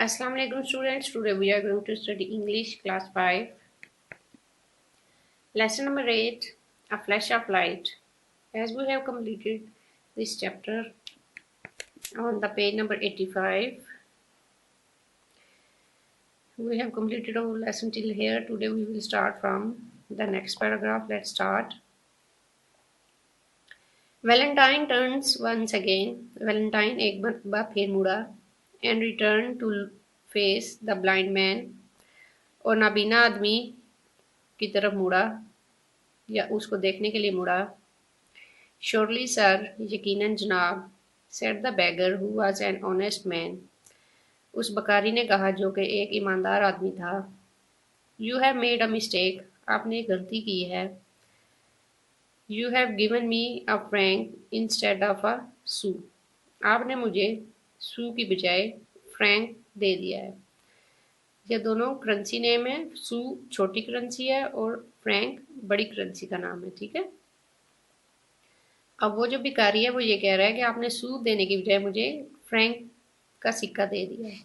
Assalamu alaikum students. Today we are going to study English class 5. Lesson number 8, A Flash of Light. As we have completed this chapter on the page number 85, we have completed our lesson till here. Today we will start from the next paragraph. Let's start. Valentine turns once again. Valentine एक बार फिर मुड़ा and returned to face the blind man. और नाबीना आदमी की तरफ मुड़ा या उसको देखने के लिए मुड़ा. Surely sir, यकीनन जनाब, said the beggar who was an honest man. उस बकारी ने कहा जो कि एक ईमानदार आदमी था. You have made a mistake. आपने एक गलती की है. You have given me a franc instead of a sou. आपने मुझे सू की बजाय फ्रैंक दे दिया है. ये दोनों करेंसी नेम है. सू छोटी करेंसी है और फ्रैंक बड़ी करेंसी का नाम है. ठीक है. अब वो जो भिखारी है वो ये कह रहा है कि आपने सूद देने की बजाय मुझे फ्रैंक का सिक्का दे दिया है.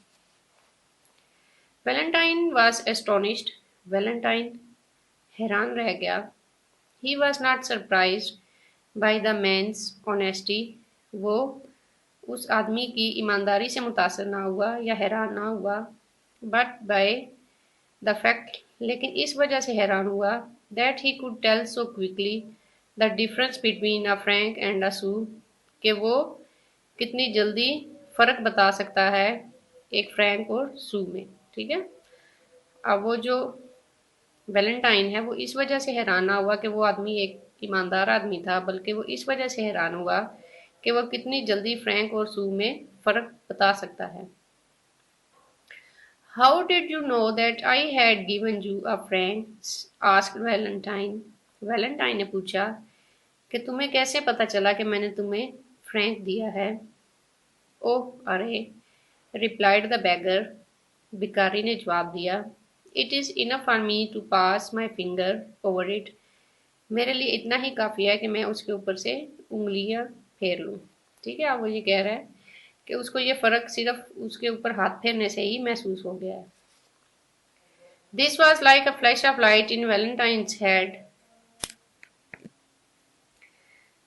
Valentine was astonished. वैलेंटाइन हैरान रह गया. He was not surprised by the man's honesty. वो उस आदमी की ईमानदारी से मुतासर ना हुआ या हैरान ना हुआ, बट बाय द फैक्ट, लेकिन इस वजह से हैरान हुआ, that he could tell so quickly the difference between a franc and a sou, कि वो कितनी जल्दी फ़र्क बता सकता है एक फ्रैंक और सू में. ठीक है. अब वो जो वैलेंटाइन है वो इस वजह से हैरान ना हुआ कि वो आदमी एक ईमानदार आदमी था, बल्कि वो इस वजह से हैरान हुआ कि वो कितनी जल्दी फ्रैंक और सू में फ़र्क बता सकता है. How did you know that I had given you a franc? asked Valentine. Valentine ने पूछा कि तुम्हें कैसे पता चला कि मैंने तुम्हें फ्रैंक दिया है. ओह अरे, replied the beggar. भिखारी ने जवाब दिया. It is enough for me to pass my finger over it. मेरे लिए इतना ही काफ़ी है कि मैं उसके ऊपर से उंगलियां फेर लूं. ठीक है. अब वो ये कह रहा है कि उसको ये फ़र्क सिर्फ उसके ऊपर हाथ फेरने से ही महसूस हो गया है. This was like a flash of light in Valentine's head.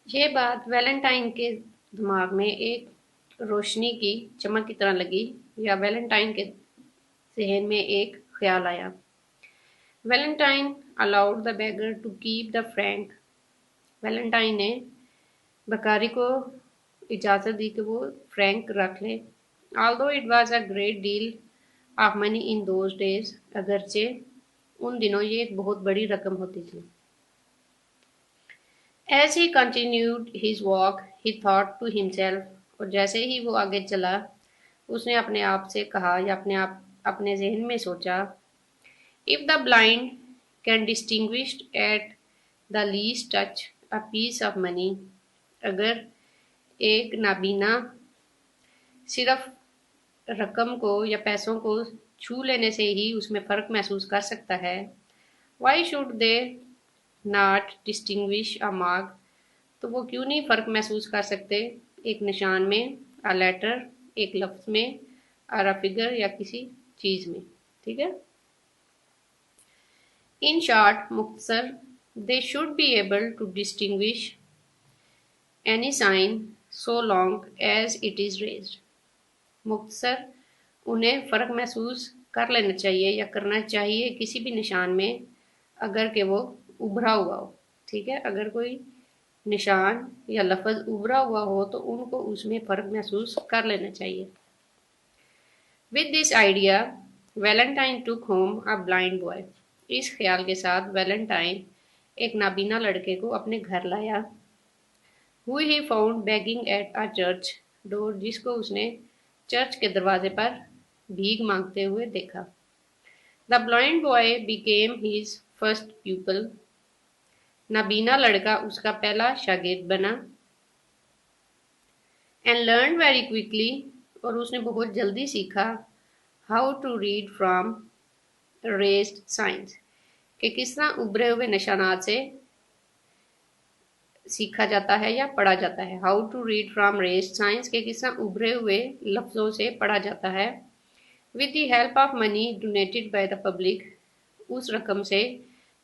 ये बात वैलेंटाइन के दिमाग में एक रोशनी की चमक की तरह लगी, या वैलेंटाइन के जहन में एक ख्याल आया. Valentine allowed the beggar to keep the franc. Valentine ने बकारी को इजाज़त दी कि वो फ्रैंक रख ले. Although it was a great deal of money in those days, अगरचे उन दिनों ये एक बहुत बड़ी रकम होती थी. As he continued his walk, he thought to himself. और जैसे ही वो आगे चला, उसने अपने आप से कहा या अपने जहन में सोचा. If the blind can distinguish at the least touch a piece of money, अगर एक नाबीना सिर्फ रकम को या पैसों को छू लेने से ही उसमें फ़र्क महसूस कर सकता है, why should they not distinguish a mark? तो वो क्यों नहीं फ़र्क महसूस कर सकते एक निशान में, अ लेटर एक लफ्ज़ में, और अ फिगर या किसी चीज़ में. ठीक है. इन शॉर्ट, मुख्तसर, they should be able to distinguish any sign so long as it is raised. मुख्तसर, उन्हें फ़र्क महसूस कर लेना चाहिए या करना चाहिए किसी भी निशान में अगर कि वो उभरा हुआ हो. ठीक है. अगर कोई निशान या लफ्ज़ उभरा हुआ हो तो उनको उसमें फ़र्क महसूस कर लेना चाहिए. With this idea Valentine took home a blind boy. इस ख्याल के साथ वैलेंटाइन एक नाबीना लड़के को अपने घर लाया. Who he found begging at a church door. जिसको उसने चर्च के दरवाजे पर भीख मांगते हुए देखा. The blind boy became his first pupil. नाबीना लड़का उसका पहला शागिर्द बना. And learn very quickly. और उसने बहुत जल्दी सीखा. How to read from raised signs. कि किस तरह उभरे हुए निशानात से सीखा जाता है या पढ़ा जाता है. How to read from raised signs के किस तरह उभरे हुए लफ्ज़ों से पढ़ा जाता है. With the help of money donated by the public, उस रकम से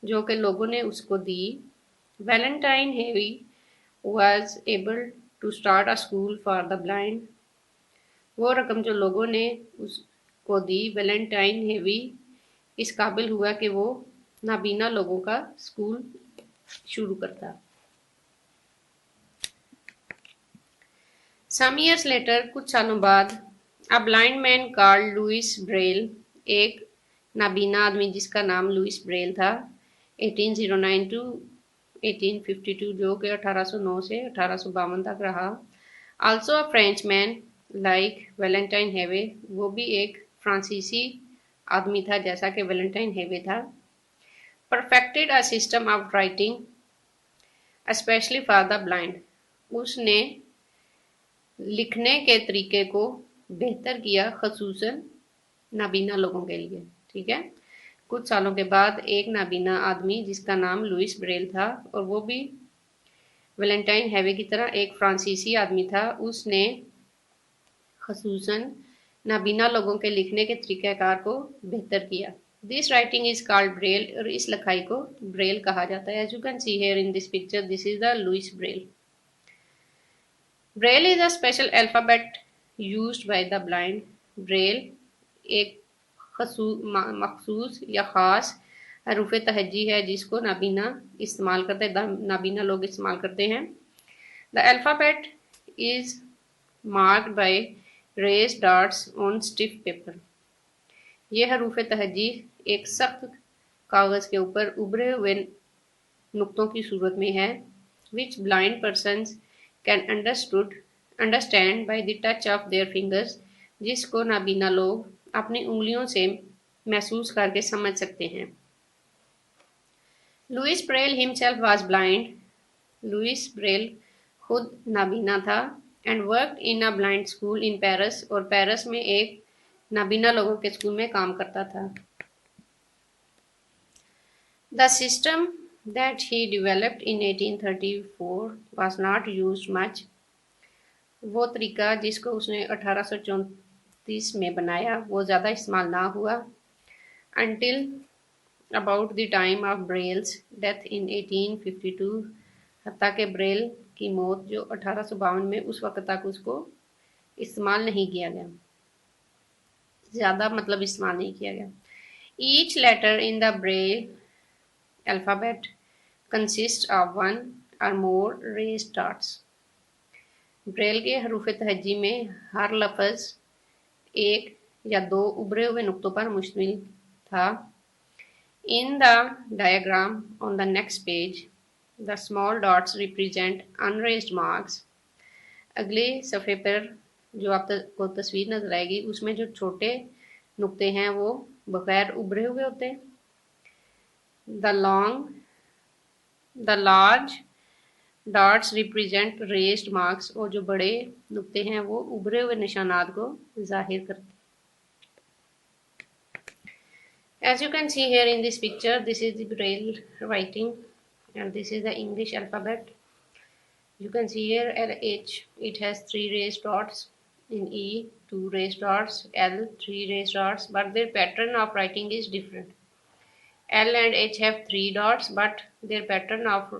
जो कि लोगों ने उसको दी, Valentin Haüy was able to start a school for the blind। वो रकम जो लोगों ने उसको दी, वैलेंटाइन हेवी इस काबिल हुआ कि वो नाबीना लोगों का स्कूल शुरू करता। Some years later, कुछ सालों बाद, a blind man called Louis Braille, एक नाबीना आदमी जिसका नाम लुइस ब्रेल था, 1809 to 1852, जो कि 1809 से 1852 तक रहा। Also a Frenchman like Valentine हेवे, वो भी एक फ्रांसीसी आदमी था जैसा कि वैलेंटाइन हेवे था। Perfected a system of writing especially for the blind, उसने लिखने के तरीके को बेहतर किया, खसूसन नाबीना लोगों के लिए। ठीक है। कुछ सालों के बाद एक नाबीना आदमी जिसका नाम लुइस ब्रेल था, और वो भी वैलेंटाइन हेवे की तरह एक फ्रांसीसी आदमी था, उसने खसूसन नाबीना लोगों के लिखने के तरीक़ाकार को बेहतर किया। This writing is called Braille, और इस लिखाई को ब्रेल कहा जाता है। As you can see here in this picture, this is the Louis Braille. Braille is a special alphabet used by the blind. Braille एक मखसूस या ख़ास हरूफ तहज्जी है जिसको नाबीना इस्तेमाल करते हैं, नाबीना लोग इस्तेमाल करते हैं। The alphabet is marked by raised dots on stiff paper. ये हरूफ तहज्जी एक सख्त कागज़ के ऊपर उभरे हुए नुक्तों की सूरत में है, which blind persons can understand by the touch of their fingers, जिसको नाबीना लोग अपनी उंगलियों से महसूस करके समझ सकते हैं। Louis Braille himself was blind. Louis Braille खुद नाबीना था, and worked in a blind school in Paris, और पेरिस में एक नाबीना लोगों के स्कूल में काम करता था। The system that he developed in 1834 was not used much। वो तरीका जिसको उसने 1834 में बनाया वो ज़्यादा इस्तेमाल ना हुआ। Until about the time of Braille's death in 1852, हत्ता के ब्रेल की मौत जो 1852 में, उस वक्त तक उसको इस्तेमाल नहीं किया गया, ज़्यादा मतलब इस्तेमाल नहीं किया गया। Each letter in the Braille alphabet consists of one or more raised dots। Braille के हरूफ तहज्जी में हर लफ्ज़ एक या दो उभरे हुए नुक्तों पर मुश्तमिल था। In the diagram on the next page, the small dots represent unraised marks. अगले सफ़े पर जो आपको तस्वीर नजर आएगी, उसमें जो छोटे नुक्ते हैं वो बगैर उभरे हुए होते हैं। The large dots represent raised marks, और जो बड़े नुक्ते हैं वो उभरे हुए निशानात को जाहिर करते हैं। As you can see here in this picture, this is the Braille writing and this is the English alphabet. You can see here LH, it has 3 raised dots, in E 2 raised dots, L 3 raised dots, but their pattern of writing is different. L and H have 3 dots, but their pattern of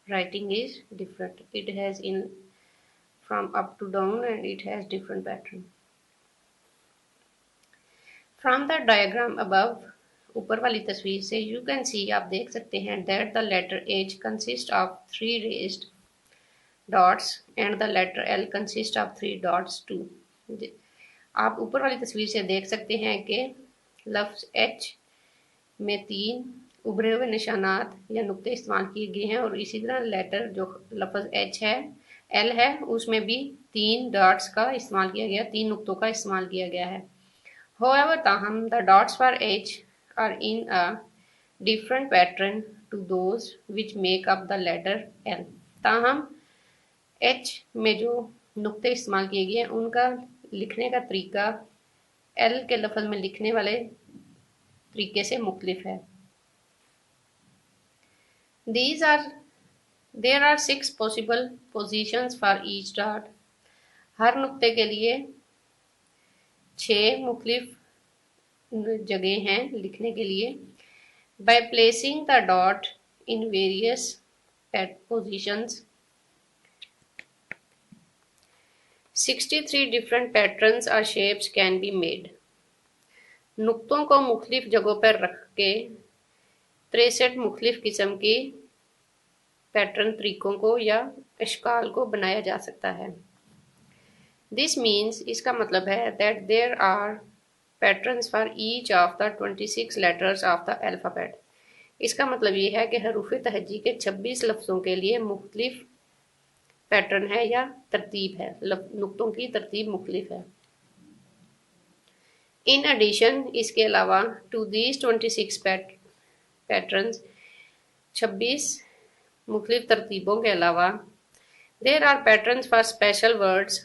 writing is different. It has in from up to down and it has different pattern. From the diagram above, ऊपर वाली तस्वीर से you can see, आप देख सकते हैं that the letter H consists of 3 raised dots and the letter L consists of 3 dots too। आप ऊपर वाली तस्वीर से देख सकते हैं कि लफ्ज़ H में 3 उभरे हुए निशानात या नुक्ते इस्तेमाल किए गए हैं, और इसी तरह लेटर जो लफ्ज़ H है, L है, उसमें भी 3 डॉट्स का इस्तेमाल किया गया, 3 नुक्तों का इस्तेमाल किया गया है। However, ताहम the dots for H are in a different pattern to those which make up the letter L। ताहम H में जो नुक्ते इस्तेमाल किए गए हैं उनका लिखने का तरीका L के लफ्ज़ में लिखने वाले तरीके से मुख्तलिफ है। There are 6 possible positions for each dot। हर नुक्ते के लिए 6 मुख्तलिफ जगह हैं लिखने के लिए। By placing the dot in various positions 63 different patterns और शेप्स कैन बी मेड। नुक्तों को मुख्तलिफ जगहों पर रख के 63 मुख्तलिफ किस्म की पैटर्न तरीकों को या अशकाल को बनाया जा सकता है। दिस मीन्स इसका मतलब है that there are patterns for each of the 26 letters of the alphabet. इसका मतलब ये है कि हरूफ तहज्जी के 26 लफ्ज़ों के लिए मुख्तलिफ पैटर्न है या तरतीब है, नुक्तों की तरतीब मुख्तलिफ है। इन एडिशन इसके अलावा टू दीज 26 पैटर्न्स 26 मुख्तलिफ तरतीबों के अलावा there are patterns for special words,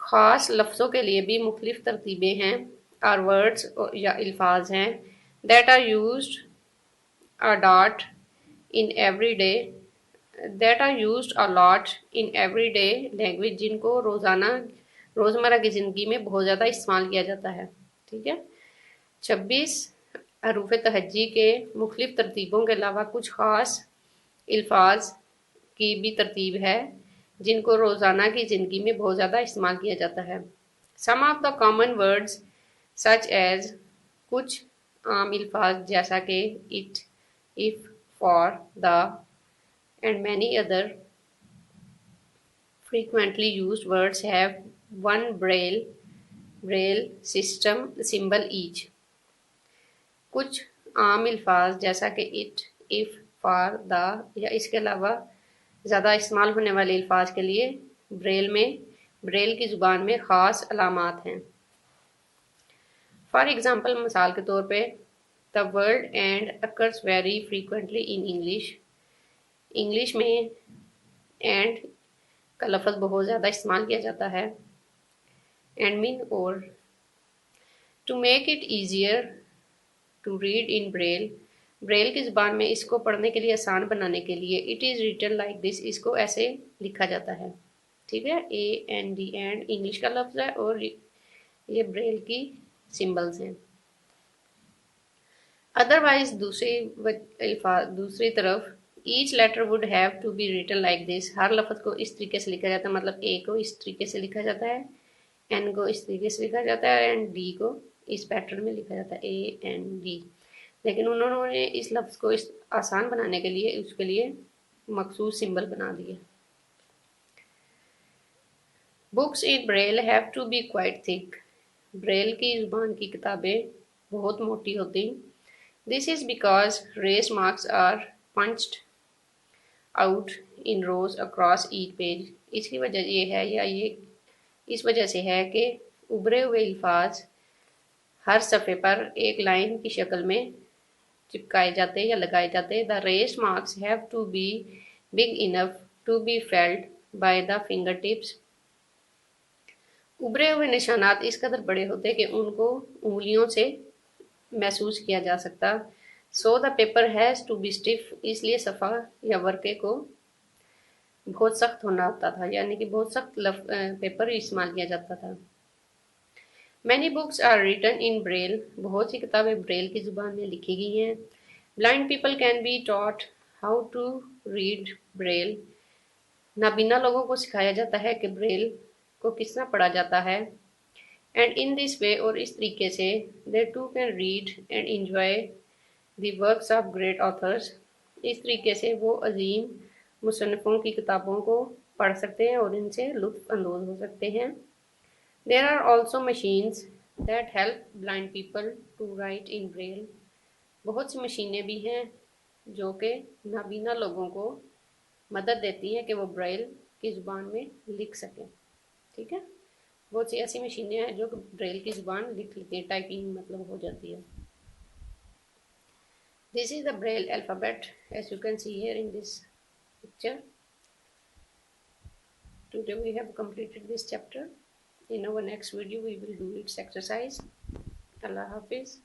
ख़ास लफ्ज़ों के लिए भी मुख्तलिफ तरतीबें हैं और वर्ड्स या अल्फाज हैं that are used a dot in every day that are used a lot in every day language, जिनको रोज़मर्रा की ज़िंदगी में बहुत ज़्यादा इस्तेमाल किया जाता है। ठीक है, 26 हरूफ तहज्जी के मुख्तलिफ तरतीबों के अलावा कुछ ख़ास अल्फाज की भी तरतीब है जिनको रोज़ाना की ज़िंदगी में बहुत ज़्यादा इस्तेमाल किया जाता है। Some of the common words such as, कुछ आम अल्फाज जैसा कि it, if, for, the and many other frequently used words have one braille system symbol each। कुछ आम अल्फाज जैसा कि इट, इफ़, फॉर, द या इसके अलावा ज़्यादा इस्तेमाल होने वाले अल्फाज के लिए ब्रेल की ज़ुबान में ख़ास अलामात हैं। फॉर एग्ज़ाम्पल, मिसाल के तौर पे the word and occurs very frequently in English में एंड का लफ्ज़ बहुत ज़्यादा इस्तेमाल किया जाता है। एंड मीन और। To make it easier to read in Braille की ज़ुबान में इसको पढ़ने के लिए आसान बनाने के लिए it is written like this, इसको ऐसे लिखा जाता है। ठीक है, AND एंड इंग्लिश का लफ्ज़ है और ये ब्रेल की सिंबल्स हैं। अदरवाइज दूसरी तरफ each letter would have to be written like this, हर लफ्ज़ को इस तरीके से लिखा जाता है, मतलब ए को इस तरीके से लिखा जाता है, एन को इस तरीके से लिखा जाता है एंड डी को इस पैटर्न में लिखा जाता है, AND। लेकिन उन्होंने इस लफ्ज़ को इस आसान बनाने के लिए उसके लिए मखसूस सिंबल बना दिए। Books in Braille have to be quite thick, Braille की ज़ुबान की किताबें बहुत मोटी होती। This is because raised marks are punched out in rows across each page. इसकी वजह ये है या ये इस वजह से है कि उभरे हुए अल्फाज हर सफ़े पर एक लाइन की शक्ल में चिपकाए जाते या लगाए जाते। The raised marks have to be big enough to be felt by the finger tips. उभरे हुए निशानात इस कदर बड़े होते कि उनको उंगलियों से महसूस किया जा सकता। So the paper has to be stiff, इसलिए सफ़ा या वर्के को बहुत सख्त होना होता था, यानी कि बहुत सख्त पेपर इस्तेमाल किया जाता था। Many books are written in Braille, बहुत सी किताबें ब्रेल की ज़ुबान में लिखी गई हैं। Blind people can be taught how to read Braille, नाबीना लोगों को सिखाया जाता है कि ब्रेल को किस तरह पढ़ा जाता है। एंड इन दिस वे, और इस तरीके से they too can read and enjoy the works of great authors, इस तरीके से वो अजीम मुसन्निफ़ों की किताबों को पढ़ सकते हैं और इनसे लुत्फ़ अंदोज़ हो सकते हैं। There are also machines that help blind people to write in Braille, बहुत सी मशीनें भी हैं जो कि नाबीना लोगों को मदद देती हैं कि वो ब्रेल की ज़ुबान में लिख सकें। ठीक है, बहुत सी ऐसी मशीनें हैं जो ब्रेल की ज़ुबान लिख लेती हैं, टाइपिंग मतलब हो जाती है। This is the Braille alphabet, as you can see here in this picture. Today we have completed this chapter. In our next video we will do its exercise. Allah Hafiz.